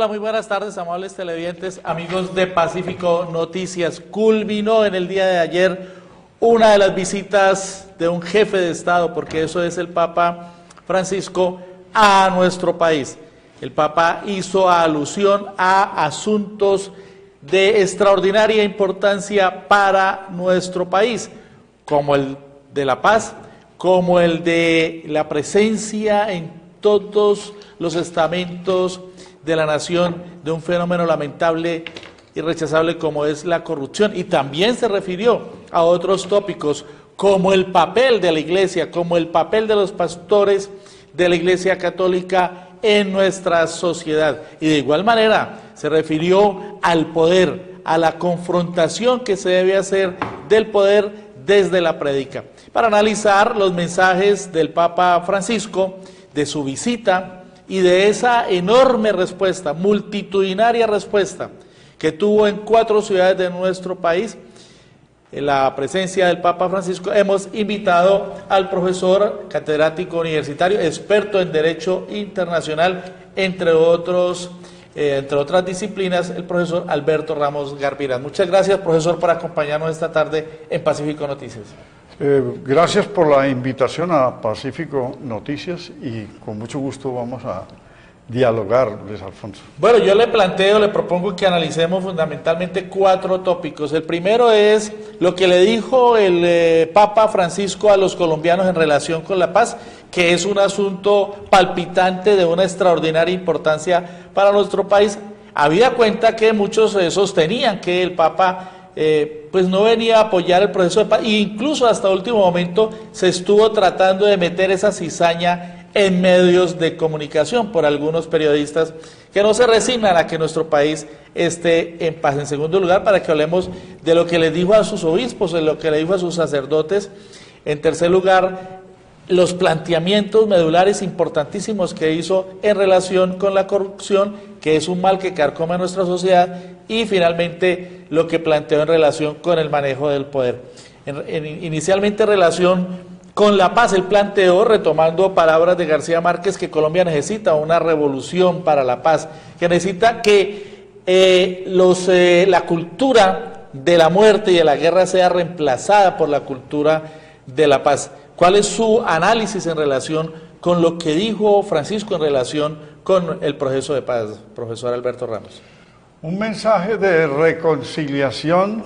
Hola, muy buenas tardes, amables televidentes, amigos de Pacífico Noticias. Culminó en el día de ayer una de las visitas de un jefe de Estado, porque eso es el Papa Francisco, a nuestro país. El Papa hizo alusión a asuntos de extraordinaria importancia para nuestro país, como el de la paz, como el de la presencia en todos los estamentos de la nación de un fenómeno lamentable y rechazable como es la corrupción, y también se refirió a otros tópicos como el papel de la Iglesia, como el papel de los pastores de la Iglesia Católica en nuestra sociedad, y de igual manera se refirió al poder, a la confrontación que se debe hacer del poder desde la prédica. Para analizar los mensajes del Papa Francisco, de su visita y de esa enorme respuesta, multitudinaria respuesta que tuvo en 4 ciudades de nuestro país, en la presencia del Papa Francisco, hemos invitado al profesor catedrático universitario, experto en Derecho Internacional, entre otras disciplinas, el profesor Alberto Ramos Garvirán. Muchas gracias, profesor, por acompañarnos esta tarde en Pacífico Noticias. Gracias por la invitación a Pacífico Noticias y con mucho gusto vamos a dialogar, Luis Alfonso. Bueno, yo le propongo que analicemos fundamentalmente 4 tópicos. El primero es lo que le dijo el Papa Francisco a los colombianos en relación con la paz, que es un asunto palpitante de una extraordinaria importancia para nuestro país. Habida cuenta que muchos sostenían que el Papa pues no venía a apoyar el proceso de paz, e incluso hasta último momento se estuvo tratando de meter esa cizaña en medios de comunicación por algunos periodistas que no se resignan a que nuestro país esté en paz. En segundo lugar, para que hablemos de lo que le dijo a sus obispos, de lo que le dijo a sus sacerdotes. En tercer lugar, los planteamientos medulares importantísimos que hizo en relación con la corrupción, que es un mal que carcome a nuestra sociedad, y finalmente lo que planteó en relación con el manejo del poder. Inicialmente en relación con la paz, él planteó, retomando palabras de García Márquez, que Colombia necesita una revolución para la paz, que necesita que la cultura de la muerte y de la guerra sea reemplazada por la cultura de la paz. ¿Cuál es su análisis en relación con lo que dijo Francisco en relación con el proceso de paz, profesor Alberto Ramos? Un mensaje de reconciliación,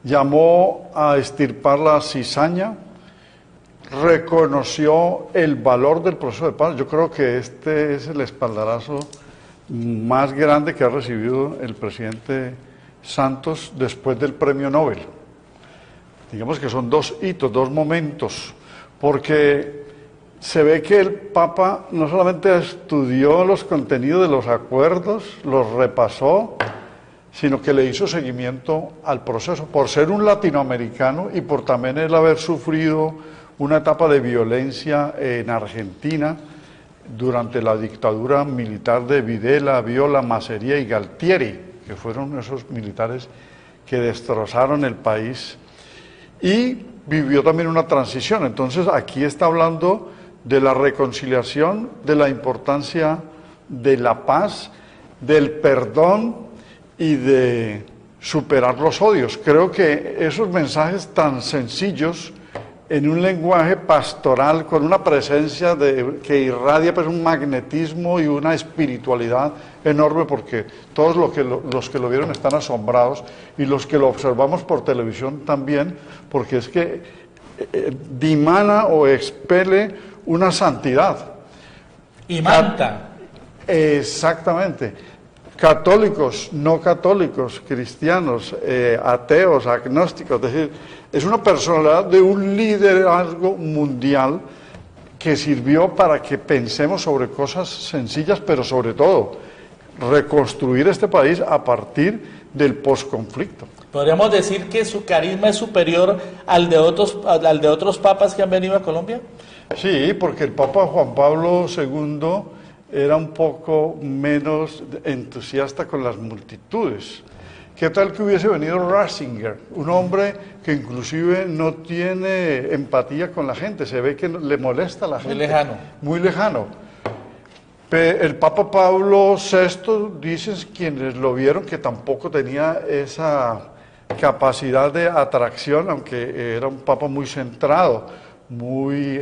llamó a extirpar la cizaña, reconoció el valor del proceso de paz. Yo creo que este es el espaldarazo más grande que ha recibido el presidente Santos después del premio Nobel. Digamos que son 2 hitos, 2 momentos, porque se ve que el Papa no solamente estudió los contenidos de los acuerdos, los repasó, sino que le hizo seguimiento al proceso, por ser un latinoamericano y por también él haber sufrido una etapa de violencia en Argentina durante la dictadura militar de Videla, Viola, Masseria y Galtieri, que fueron esos militares que destrozaron el país, y vivió también una transición. Entonces aquí está hablando de la reconciliación, de la importancia de la paz, del perdón y de superar los odios. Creo que esos mensajes tan sencillos, en un lenguaje pastoral, con una presencia que irradia pues un magnetismo y una espiritualidad enorme, porque todos los que lo vieron están asombrados, y los que lo observamos por televisión también, porque es que dimana o expele una santidad. Y manta. Exactamente. Católicos, no católicos, cristianos, ateos, agnósticos, es decir, es una personalidad de un liderazgo mundial que sirvió para que pensemos sobre cosas sencillas, pero sobre todo reconstruir este país a partir del posconflicto. ¿Podríamos decir que su carisma es superior al de otros papas que han venido a Colombia? Sí, porque el Papa Juan Pablo II era un poco menos entusiasta con las multitudes. ¿Qué tal que hubiese venido Ratzinger, un hombre que inclusive no tiene empatía con la gente, se ve que le molesta a la gente? Muy lejano. Muy lejano. El Papa Pablo VI, dicen quienes lo vieron, que tampoco tenía esa capacidad de atracción, aunque era un papa muy centrado, muy,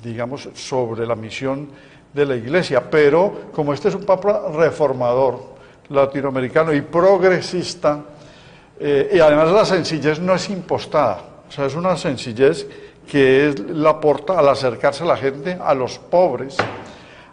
digamos, sobre la misión de la Iglesia. Pero como este es un papa reformador, latinoamericano y progresista, y además la sencillez no es impostada, o sea, es una sencillez que la aporta al acercarse a la gente, a los pobres,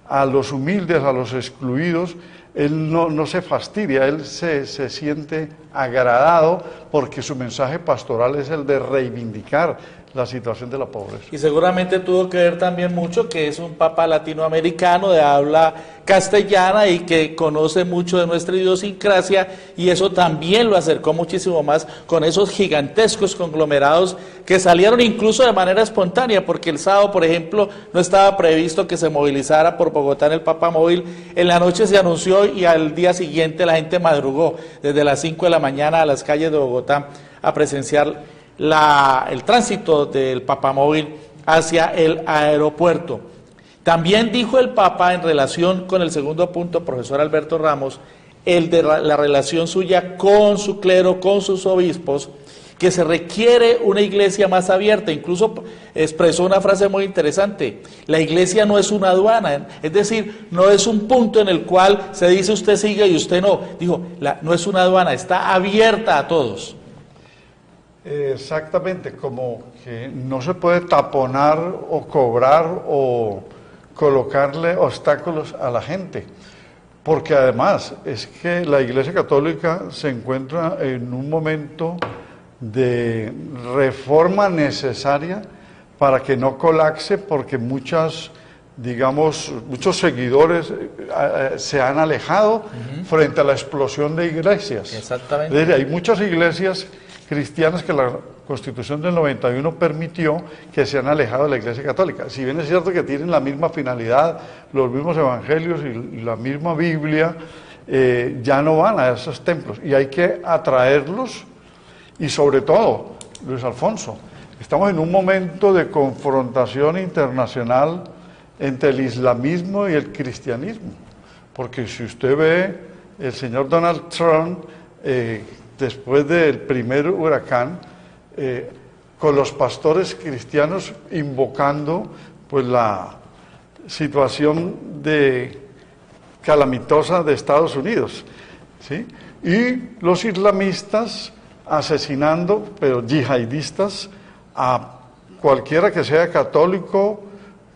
a los humildes, a los excluidos. Él no se fastidia, él se siente agradado porque su mensaje pastoral es el de reivindicar la situación de la pobreza. Y seguramente tuvo que ver también mucho que es un papa latinoamericano de habla castellana y que conoce mucho de nuestra idiosincrasia, y eso también lo acercó muchísimo más con esos gigantescos conglomerados que salieron incluso de manera espontánea, porque el sábado, por ejemplo, no estaba previsto que se movilizara por Bogotá en el Papamóvil. En la noche se anunció y al día siguiente la gente madrugó desde las 5 de la mañana a las calles de Bogotá a presenciar el tránsito del Papamóvil hacia el aeropuerto. También dijo el Papa, en relación con el segundo punto, profesor Alberto Ramos, el de la relación suya con su clero, con sus obispos, que se requiere una iglesia más abierta. Incluso expresó una frase muy interesante: la iglesia no es una aduana, es decir, no es un punto en el cual se dice usted sigue y usted no. Dijo, no es una aduana, está abierta a todos. Exactamente, como que no se puede taponar o cobrar o colocarle obstáculos a la gente, porque además es que la Iglesia Católica se encuentra en un momento de reforma necesaria para que no colapse, porque muchos seguidores se han alejado frente a la explosión de iglesias. Exactamente. Es decir, hay muchas iglesias cristianas que la Constitución del 91 permitió que se han alejado de la Iglesia Católica. Si bien es cierto que tienen la misma finalidad, los mismos evangelios y la misma Biblia, ya no van a esos templos y hay que atraerlos. Y sobre todo, Luis Alfonso, estamos en un momento de confrontación internacional entre el islamismo y el cristianismo, porque si usted ve, el señor Donald Trump, después del primer huracán, con los pastores cristianos invocando pues la situación calamitosa de Estados Unidos, ¿sí? Y los islamistas asesinando, pero yihadistas, a cualquiera que sea católico,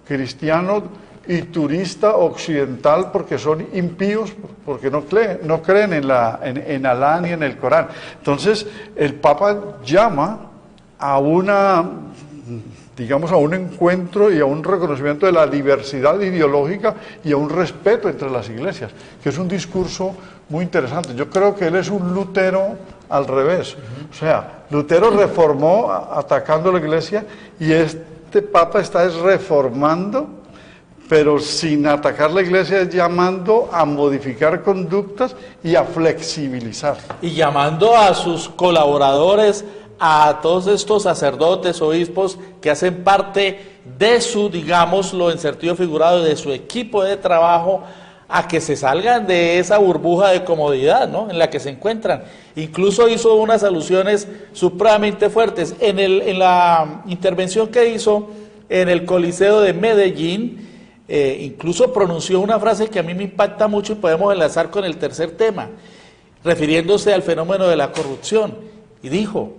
cristiano y turista occidental, porque son impíos, porque no creen en Alá ni en el Corán. Entonces, el Papa llama a a un encuentro y a un reconocimiento de la diversidad ideológica y a un respeto entre las iglesias, que es un discurso muy interesante. Yo creo que él es un Lutero al revés. O sea, Lutero reformó atacando a la iglesia y este Papa está reformando, pero sin atacar la iglesia, llamando a modificar conductas y a flexibilizar. Y llamando a sus colaboradores, a todos estos sacerdotes, obispos, que hacen parte de su, digámoslo en sentido figurado, de su equipo de trabajo, a que se salgan de esa burbuja de comodidad, ¿no?, en la que se encuentran. Incluso hizo unas alusiones supremamente fuertes. En la intervención que hizo en el Coliseo de Medellín, incluso pronunció una frase que a mí me impacta mucho y podemos enlazar con el tercer tema, refiriéndose al fenómeno de la corrupción, y dijo: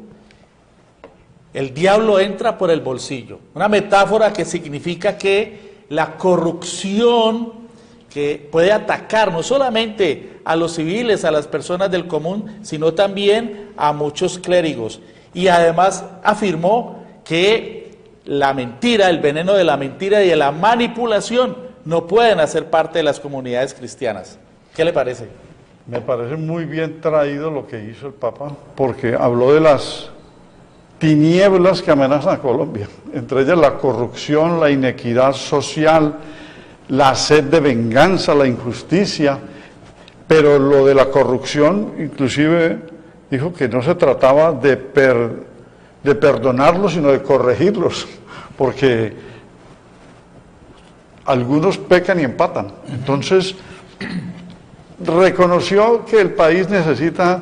el diablo entra por el bolsillo. Una metáfora que significa que la corrupción que puede atacar no solamente a los civiles, a las personas del común, sino también a muchos clérigos. Y además afirmó que la mentira, el veneno de la mentira y de la manipulación no pueden hacer parte de las comunidades cristianas. ¿Qué le parece? Me parece muy bien traído lo que hizo el Papa, porque habló de las tinieblas que amenazan a Colombia, entre ellas la corrupción, la inequidad social, la sed de venganza, la injusticia, pero lo de la corrupción, inclusive dijo que no se trataba de perdonarlos, sino de corregirlos, porque algunos pecan y empatan. Entonces, reconoció que el país necesita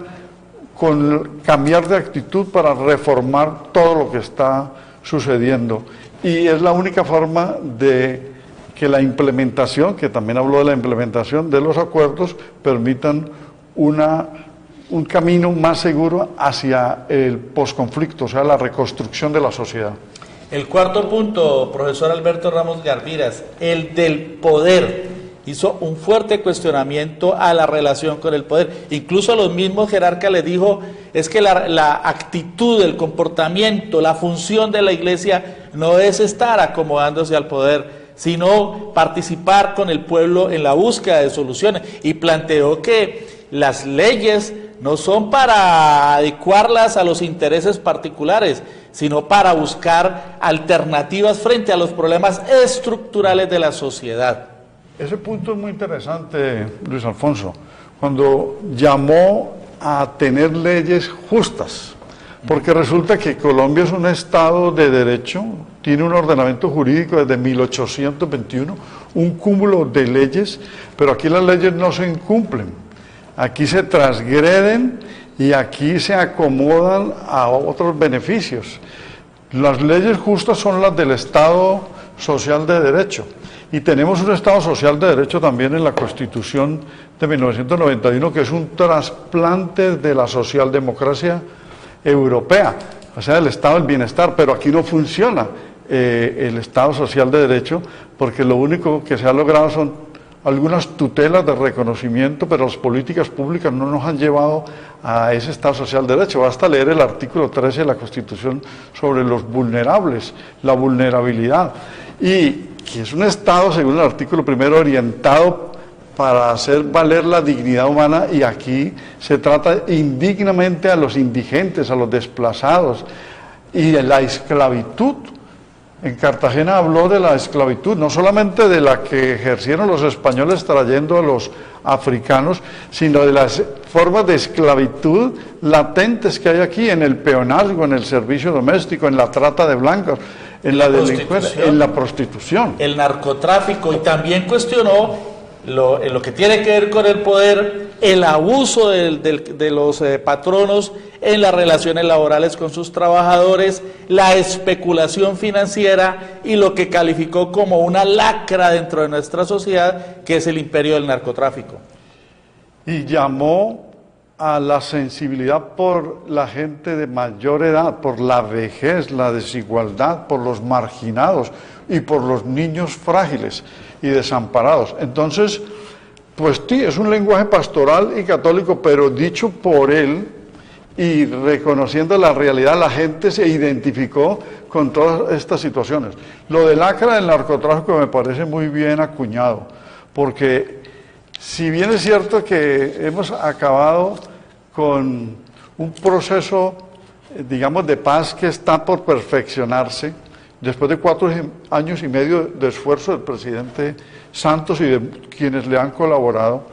cambiar de actitud para reformar todo lo que está sucediendo. Y es la única forma de que la implementación, que también habló de la implementación de los acuerdos, permitan un camino más seguro hacia el posconflicto, o sea, la reconstrucción de la sociedad. El cuarto punto, profesor Alberto Ramos Garviras, el del poder. Hizo un fuerte cuestionamiento a la relación con el poder. Incluso a los mismos jerarcas les dijo, es que la actitud, el comportamiento, la función de la iglesia no es estar acomodándose al poder, sino participar con el pueblo en la búsqueda de soluciones. Y planteó que las leyes no son para adecuarlas a los intereses particulares, sino para buscar alternativas frente a los problemas estructurales de la sociedad. Ese punto es muy interesante, Luis Alfonso, cuando llamó a tener leyes justas, porque resulta que Colombia es un Estado de derecho, tiene un ordenamiento jurídico desde 1821, un cúmulo de leyes, pero aquí las leyes no se incumplen, aquí se transgreden y aquí se acomodan a otros beneficios. Las leyes justas son las del Estado social de derecho. Y tenemos un Estado social de derecho también en la Constitución de 1991, que es un trasplante de la socialdemocracia europea, o sea, el Estado del bienestar, pero aquí no funciona el Estado social de derecho, porque lo único que se ha logrado son algunas tutelas de reconocimiento, pero las políticas públicas no nos han llevado a ese Estado social de derecho. Basta leer el artículo 13 de la Constitución sobre los vulnerables, la vulnerabilidad, y que es un Estado, según el artículo primero, orientado para hacer valer la dignidad humana, y aquí se trata indignamente a los indigentes, a los desplazados, y de la esclavitud. En Cartagena habló de la esclavitud, no solamente de la que ejercieron los españoles trayendo a los africanos, sino de las formas de esclavitud latentes que hay aquí, en el peonazgo, en el servicio doméstico, en la trata de blancos, en la delincuencia, en la prostitución. El narcotráfico, y también cuestionó lo que tiene que ver con el poder, el abuso de los patronos en las relaciones laborales con sus trabajadores, la especulación financiera y lo que calificó como una lacra dentro de nuestra sociedad, que es el imperio del narcotráfico. Y llamó a la sensibilidad por la gente de mayor edad, por la vejez, la desigualdad, por los marginados y por los niños frágiles y desamparados. Entonces, pues sí, es un lenguaje pastoral y católico, pero dicho por él y reconociendo la realidad, la gente se identificó con todas estas situaciones. Lo del lacra del narcotráfico me parece muy bien acuñado, porque si bien es cierto que hemos acabado con un proceso, digamos, de paz que está por perfeccionarse, después de 4 años y medio de esfuerzo del presidente Santos y de quienes le han colaborado,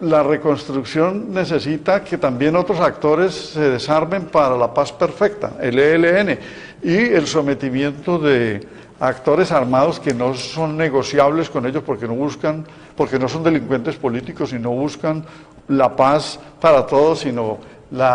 la reconstrucción necesita que también otros actores se desarmen para la paz perfecta, el ELN, y el sometimiento de actores armados que no son negociables con ellos porque no son delincuentes políticos y no buscan la paz para todos, sino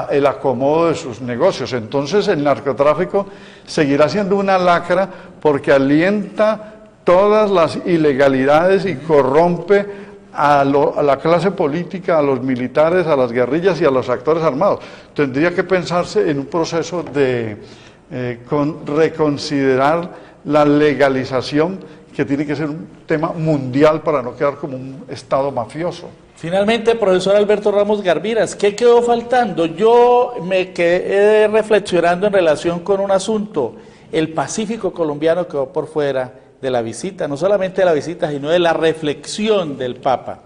el acomodo de sus negocios. Entonces el narcotráfico seguirá siendo una lacra porque alienta todas las ilegalidades y corrompe a la clase política, a los militares, a las guerrillas y a los actores armados. Tendría que pensarse en un proceso de reconsiderar la legalización, que tiene que ser un tema mundial para no quedar como un Estado mafioso. Finalmente, profesor Alberto Ramos Garviras, ¿qué quedó faltando? Yo me quedé reflexionando en relación con un asunto. El Pacífico colombiano quedó por fuera de la visita, no solamente de la visita, sino de la reflexión del Papa.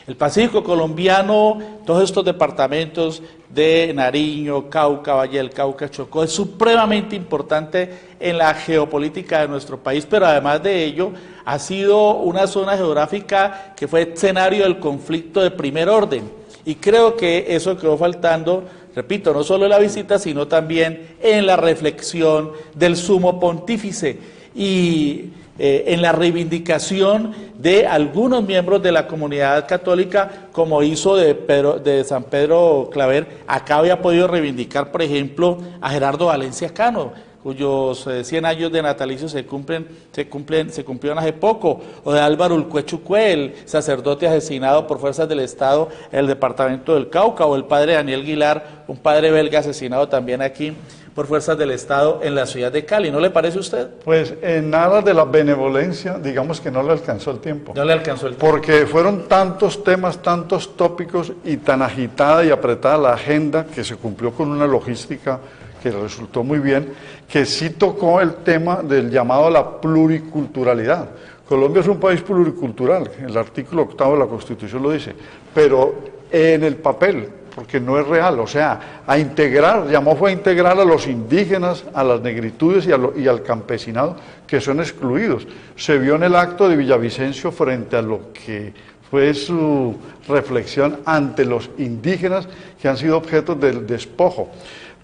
El Pacífico colombiano, todos estos departamentos de Nariño, Cauca, Valle del Cauca, Chocó, es supremamente importante en la geopolítica de nuestro país, pero además de ello, ha sido una zona geográfica que fue escenario del conflicto de primer orden. Y creo que eso quedó faltando, repito, no solo en la visita, sino también en la reflexión del sumo pontífice. y en la reivindicación de algunos miembros de la comunidad católica, como hizo de San Pedro Claver. Acá había podido reivindicar, por ejemplo, a Gerardo Valencia Cano, cuyos 100 años de natalicio se cumplieron hace poco, o de Álvaro Ulcuechucue, el sacerdote asesinado por fuerzas del Estado en el departamento del Cauca, o el padre Daniel Guilar, un padre belga asesinado también aquí por fuerzas del Estado en la ciudad de Cali. ¿No le parece a usted? Pues en aras de la benevolencia, digamos que no le alcanzó el tiempo. No le alcanzó el tiempo. Porque fueron tantos temas, tantos tópicos y tan agitada y apretada la agenda que se cumplió con una logística que resultó muy bien, que sí tocó el tema del llamado a la pluriculturalidad. Colombia es un país pluricultural, el artículo 8 de la Constitución lo dice, pero en el papel, porque no es real, o sea, a integrar, fue a integrar a los indígenas, a las negritudes y al campesinado, que son excluidos. Se vio en el acto de Villavicencio frente a lo que fue su reflexión ante los indígenas que han sido objeto del despojo.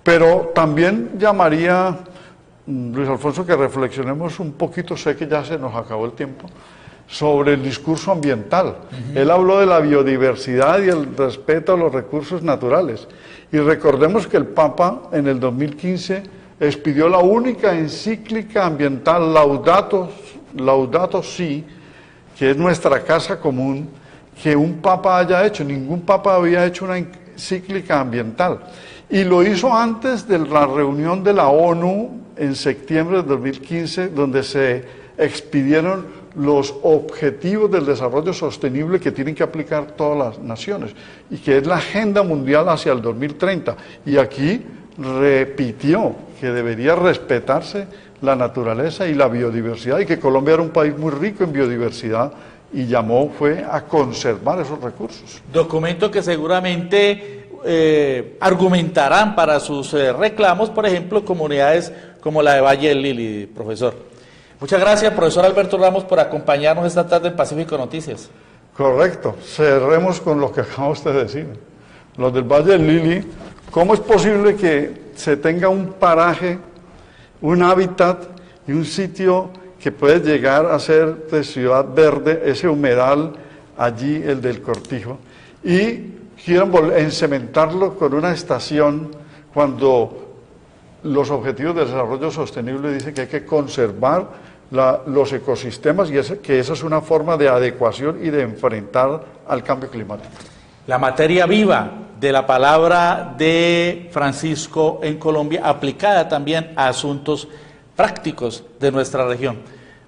Pero también llamaría, Luis Alfonso, que reflexionemos un poquito, sé que ya se nos acabó el tiempo, sobre el discurso ambiental. Él habló de la biodiversidad y el respeto a los recursos naturales. Y recordemos que el Papa en el 2015 expidió la única encíclica ambiental, Laudato Si, que es nuestra casa común, que un Papa haya hecho. Ningún Papa había hecho una encíclica ambiental. Y lo hizo antes de la reunión de la ONU en septiembre de 2015, donde se expidieron los objetivos del desarrollo sostenible que tienen que aplicar todas las naciones, y que es la agenda mundial hacia el 2030. Y aquí repitió que debería respetarse la naturaleza y la biodiversidad, y que Colombia era un país muy rico en biodiversidad, y fue a conservar esos recursos. Documento que seguramente argumentarán para sus reclamos, por ejemplo, comunidades como la de Valle del Lili, profesor. Muchas gracias, profesor Alberto Ramos, por acompañarnos esta tarde en Pacífico Noticias. Correcto, cerremos con lo que acaba usted de decir. Los del Valle del Lili, ¿cómo es posible que se tenga un paraje, un hábitat y un sitio que puede llegar a ser de ciudad verde, ese humedal allí, el del Cortijo, y quieran encementarlo con una estación cuando los objetivos de desarrollo sostenible dicen que hay que conservar los ecosistemas, y que esa es una forma de adecuación y de enfrentar al cambio climático? La materia viva de la palabra de Francisco en Colombia, aplicada también a asuntos prácticos de nuestra región.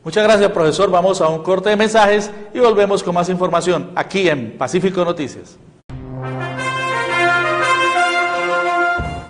Muchas gracias, profesor. Vamos a un corte de mensajes y volvemos con más información aquí en Pacífico Noticias.